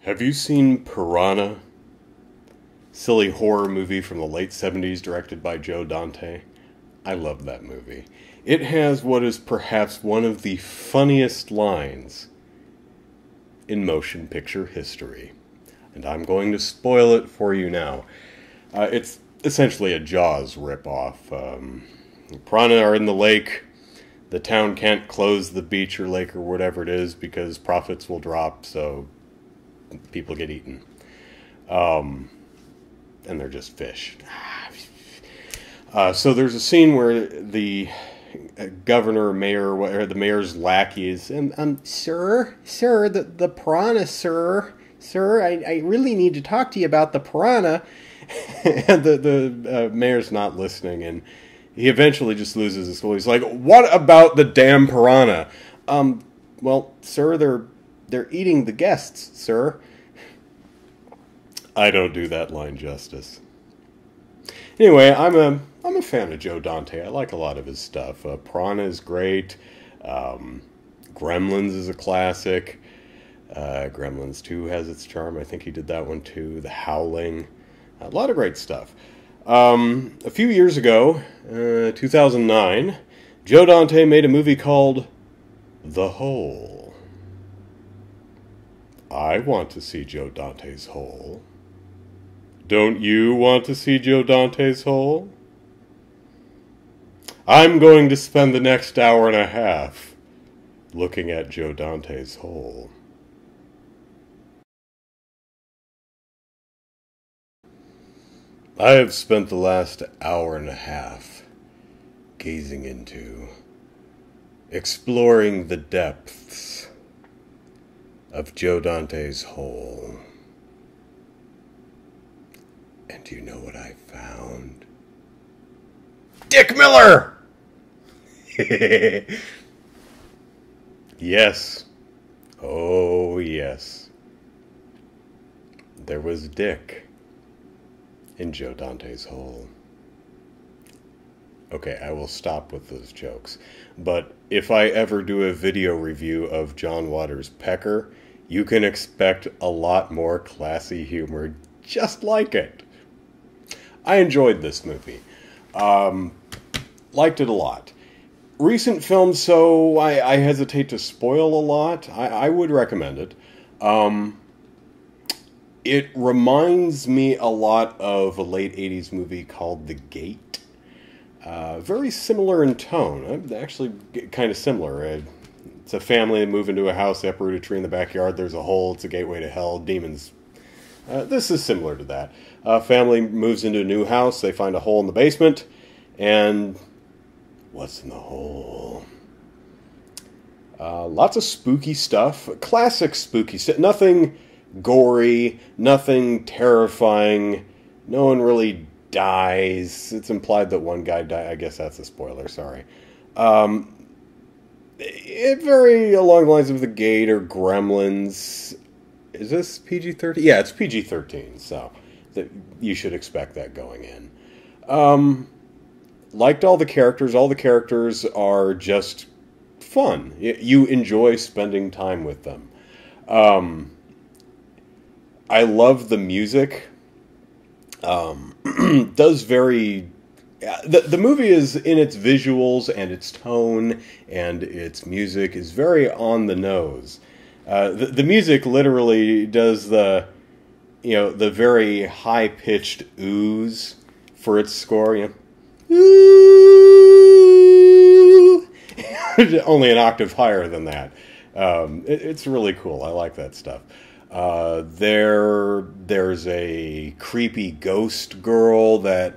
Have you seen Piranha? Silly horror movie from the late 70s directed by Joe Dante. I love that movie. It has what is perhaps one of the funniest lines in motion picture history. And I'm going to spoil it for you now. It's essentially a Jaws ripoff. Piranha are in the lake. The town can't close the beach or lake or whatever it is because profits will drop, so people get eaten. And they're just fish. So there's a scene where the governor, mayor, or the mayor's lackeys, sir, the piranha, sir, I really need to talk to you about the piranha. And the mayor's not listening, and he eventually just loses his cool. He's like, "What about the damn piranha?" Well, sir, they're eating the guests, sir. I don't do that line justice. Anyway, I'm a fan of Joe Dante. I like a lot of his stuff. Piranha is great. Gremlins is a classic. Gremlins 2 has its charm. I think he did that one too. The Howling. A lot of great stuff. A few years ago, 2009, Joe Dante made a movie called The Hole. I want to see Joe Dante's Hole. Don't you want to see Joe Dante's Hole? I'm going to spend the next hour and a half looking at Joe Dante's Hole. I have spent the last hour and a half gazing into, exploring the depths of Joe Dante's Hole. And do you know what I found? Dick Miller! Yes. Oh, yes. There was Dick in Joe Dante's Hole. Okay, I will stop with those jokes. But if I ever do a video review of John Waters' Pecker, you can expect a lot more classy humor just like it. I enjoyed this movie. Liked it a lot. Recent films, so I hesitate to spoil a lot. I would recommend it. It reminds me a lot of a late 80s movie called The Gate. Very similar in tone. Actually, kind of similar. It's a family that move into a house, they uproot a tree in the backyard, there's a hole, it's a gateway to hell, demons. This is similar to that. A family moves into a new house, they find a hole in the basement, and what's in the hole? Lots of spooky stuff. Classic spooky stuff. Nothing gory, nothing terrifying. No one really dies. It's implied that one guy died. I guess that's a spoiler, sorry. It very along the lines of The Gate or Gremlins. Is this PG-13? Yeah, it's PG-13, so you should expect that going in. Liked all the characters. All the characters are just fun. You enjoy spending time with them. I love the music. Does very... The movie is, in its visuals and its tone and its music, is very on the nose. The music literally does the very high-pitched oohs for its score. Ooh! Only an octave higher than that. It's really cool. I like that stuff. There's a creepy ghost girl that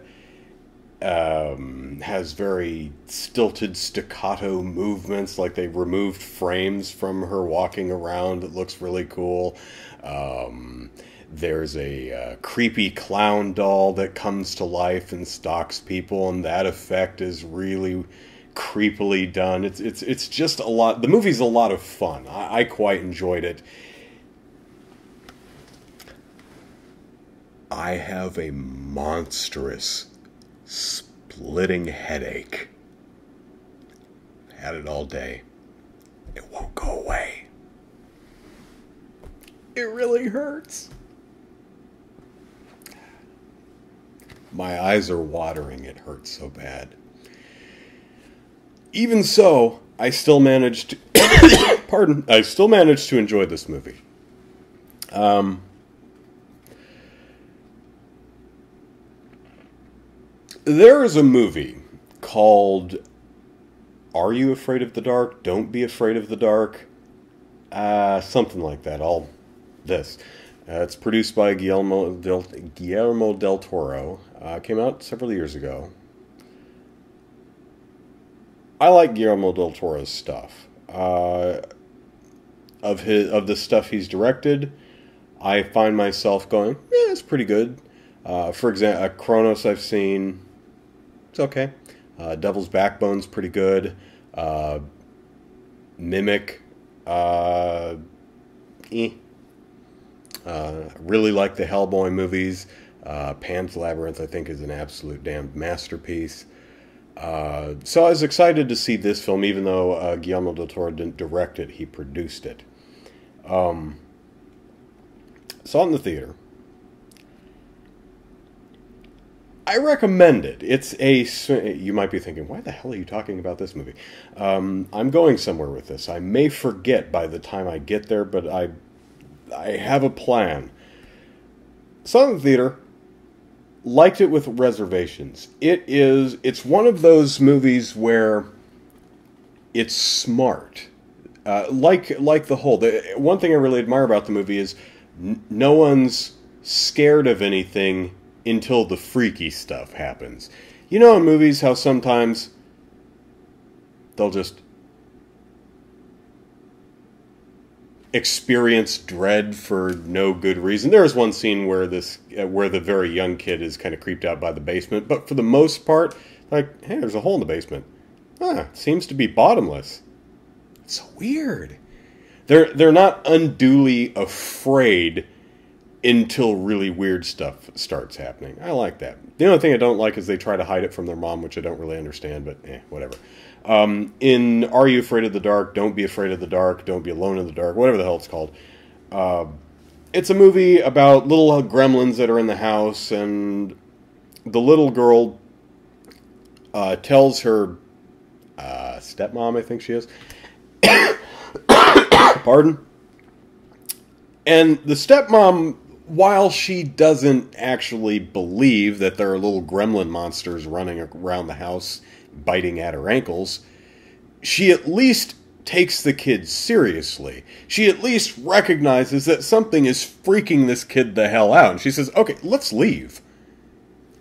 has very stilted staccato movements, like they removed frames from her walking around. It looks really cool. There's a creepy clown doll that comes to life and stalks people, and that effect is really creepily done. It's just a lot. The movie's a lot of fun. I quite enjoyed it. I have a monstrous splitting headache. Had it all day. It won't go away. It really hurts. My eyes are watering. It hurts so bad. Even so, I still managed to... Pardon. I still managed to enjoy this movie. There is a movie called Are You Afraid of the Dark? Don't Be Afraid of the Dark? Something like that. It's produced by Guillermo del Toro. Came out several years ago. I like Guillermo del Toro's stuff. Of the stuff he's directed, I find myself going, yeah, it's pretty good. For example, Kronos I've seen. It's okay. Devil's Backbone's pretty good. Mimic. Really like the Hellboy movies. Pan's Labyrinth, I think, is an absolute damn masterpiece. So I was excited to see this film, even though Guillermo del Toro didn't direct it, he produced it. Saw it in the theater. I recommend it. You might be thinking, why the hell are you talking about this movie? I'm going somewhere with this. I may forget by the time I get there, but I have a plan. Saw it in the theater. Liked it with reservations. It's one of those movies where it's smart. Like the whole. One thing I really admire about the movie is no one's scared of anything until the freaky stuff happens. You know in movies how sometimes they'll just experience dread for no good reason. There's one scene where the very young kid is kind of creeped out by the basement, but for the most part, like, hey, there's a hole in the basement. It seems to be bottomless. It's so weird. They're not unduly afraid until really weird stuff starts happening. I like that. The only thing I don't like is they try to hide it from their mom, which I don't really understand, but whatever. In Are You Afraid of the Dark? Don't Be Afraid of the Dark. Don't Be Alone in the Dark. Whatever the hell it's called. It's a movie about little gremlins that are in the house, and the little girl tells her stepmom, I think she is. Pardon? And the stepmom, while she doesn't actually believe that there are little gremlin monsters running around the house biting at her ankles, she at least takes the kid seriously. She at least recognizes that something is freaking this kid the hell out. And she says, okay, let's leave.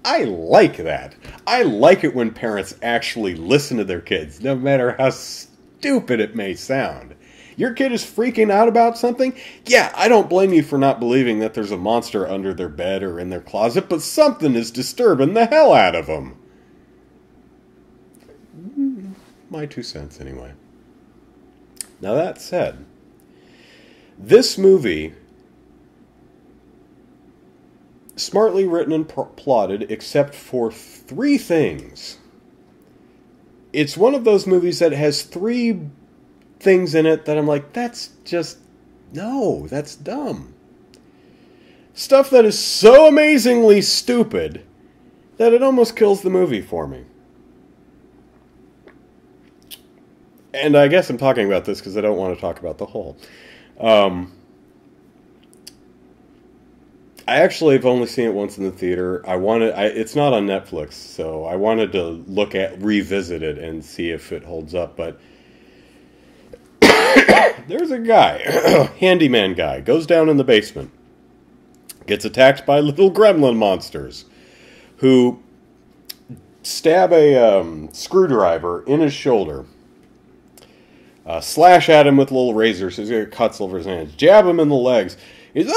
I like that. I like it when parents actually listen to their kids, no matter how stupid it may sound. Your kid is freaking out about something? Yeah, I don't blame you for not believing that there's a monster under their bed or in their closet, but something is disturbing the hell out of them. My 2 cents, anyway. Now, that said, this movie, smartly written and plotted, except for 3 things. It's one of those movies that has 3 things in it that I'm like, that's dumb. Stuff that is so amazingly stupid that it almost kills the movie for me. And I guess I'm talking about this because I don't want to talk about the whole. I actually have only seen it once in the theater. It's not on Netflix, so I wanted to revisit it and see if it holds up, but there's a guy, handyman guy, goes down in the basement, gets attacked by little gremlin monsters, who stab a screwdriver in his shoulder, slash at him with little razors, so he's got cuts over his hands, jab him in the legs. He's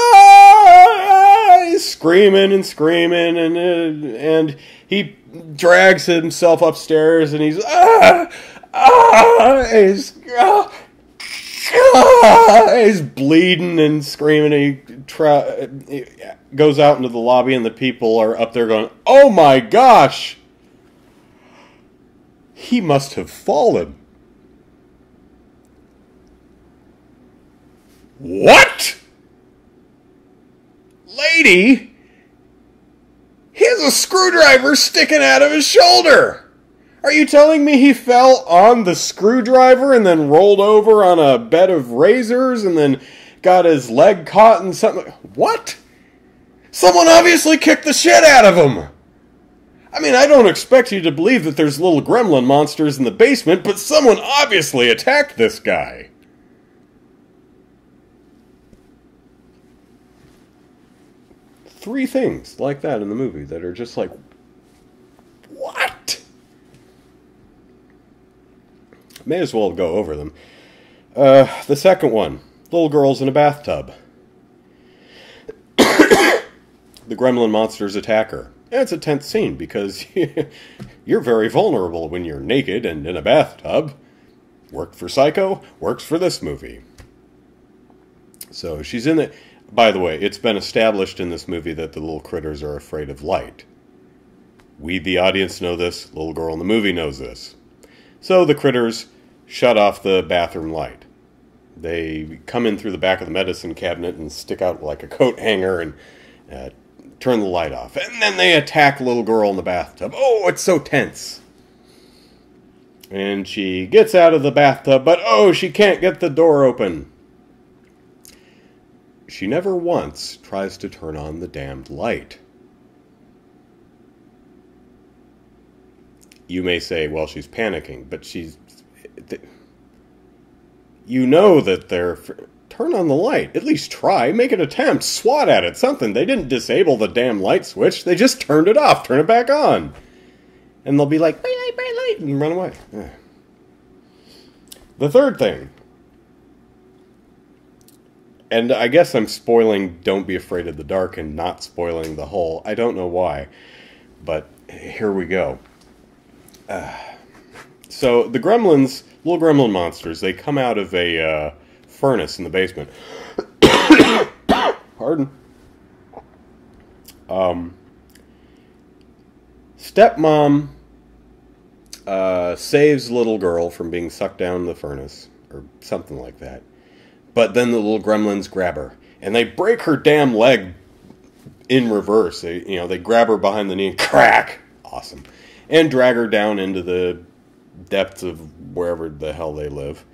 screaming and screaming, and he drags himself upstairs, and he's he's bleeding and screaming. He goes out into the lobby, and the people are up there going, "Oh my gosh! He must have fallen." What? Lady, he has a screwdriver sticking out of his shoulder. Are you telling me he fell on the screwdriver and then rolled over on a bed of razors and then got his leg caught in something? What? Someone obviously kicked the shit out of him. I mean, I don't expect you to believe that there's little gremlin monsters in the basement, but someone obviously attacked this guy. Three things like that in the movie that are just like, what? May as well go over them. The second one, little girls in a bathtub. The gremlin monsters attack her. And it's a tense scene because you're very vulnerable when you're naked and in a bathtub. Worked for Psycho, works for this movie. So she's in the... By the way, it's been established in this movie that the little critters are afraid of light. We, the audience, know this. Little girl in the movie knows this. So the critters shut off the bathroom light. They come in through the back of the medicine cabinet and stick out like a coat hanger and turn the light off. And then they attack little girl in the bathtub. Oh, it's so tense. And she gets out of the bathtub, but oh, she can't get the door open. She never once tries to turn on the damned light. You may say, well, she's panicking, but she's... You know that they're... Turn on the light. At least try. Make an attempt. Swat at it. Something. They didn't disable the damn light switch. They just turned it off. Turn it back on. And they'll be like, bright light, bright light, and run away. The third thing. And I guess I'm spoiling Don't Be Afraid of the Dark and not spoiling the whole. I don't know why. But here we go. So the gremlins, little gremlin monsters, they come out of a furnace in the basement. Pardon. Stepmom saves little girl from being sucked down the furnace, or something like that. But then the little gremlins grab her, and they break her damn leg in reverse. They grab her behind the knee and crack! Awesome. And drag her down into the depths of wherever the hell they live.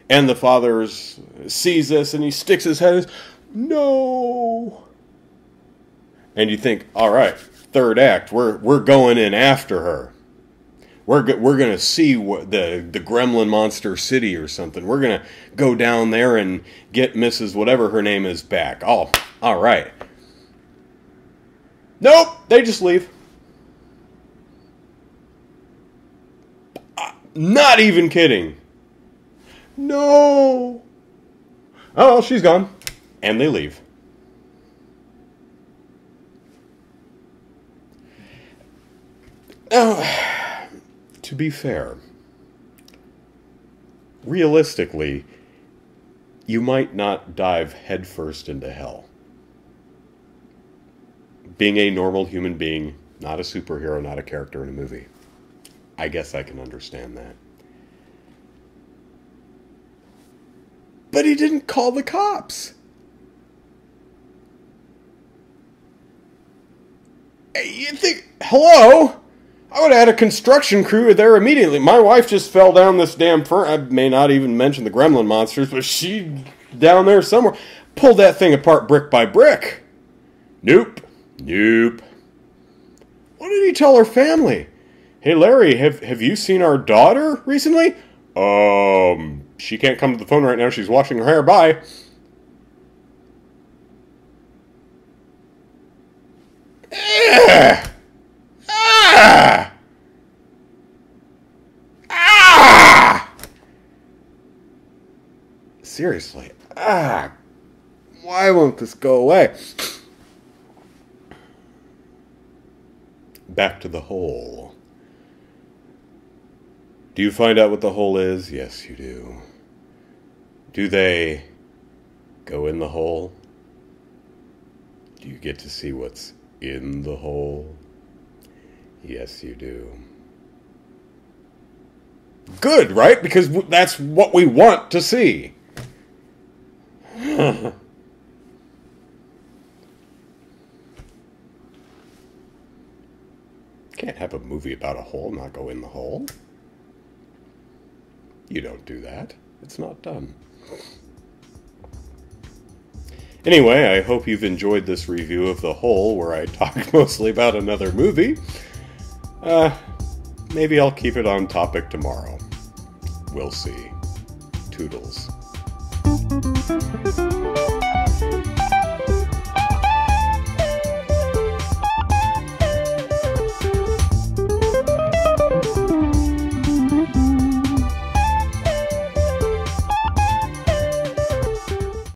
And the father sees this, and he sticks his head and says, no! And you think, all right, third act, we're going in after her. We're going to see what the Gremlin Monster City or something. We're going to go down there and get Mrs. whatever her name is back. Oh, all right. Nope, they just leave. Not even kidding. No. Oh, she's gone. And they leave. Now, to be fair, realistically, you might not dive headfirst into hell. Being a normal human being, not a superhero, not a character in a movie. I guess I can understand that. But he didn't call the cops. You think, hello? I would have had a construction crew there immediately. My wife just fell down this damn furnace. I may not even mention the gremlin monsters, but she down there somewhere pulled that thing apart brick by brick. Nope. Nope. What did he tell her family? Hey, Larry, have you seen our daughter recently? She can't come to the phone right now. She's washing her hair. Bye. Seriously. Why won't this go away? Back to the hole. Do you find out what the hole is? Yes, you do. Do they go in the hole? Do you get to see what's in the hole? Yes, you do. Good, right? Because that's what we want to see. Can't have a movie about a hole not go in the hole. You don't do that. It's not done. Anyway, I hope you've enjoyed this review of The Hole, where I talk mostly about another movie. Maybe I'll keep it on topic tomorrow. We'll see. Toodles.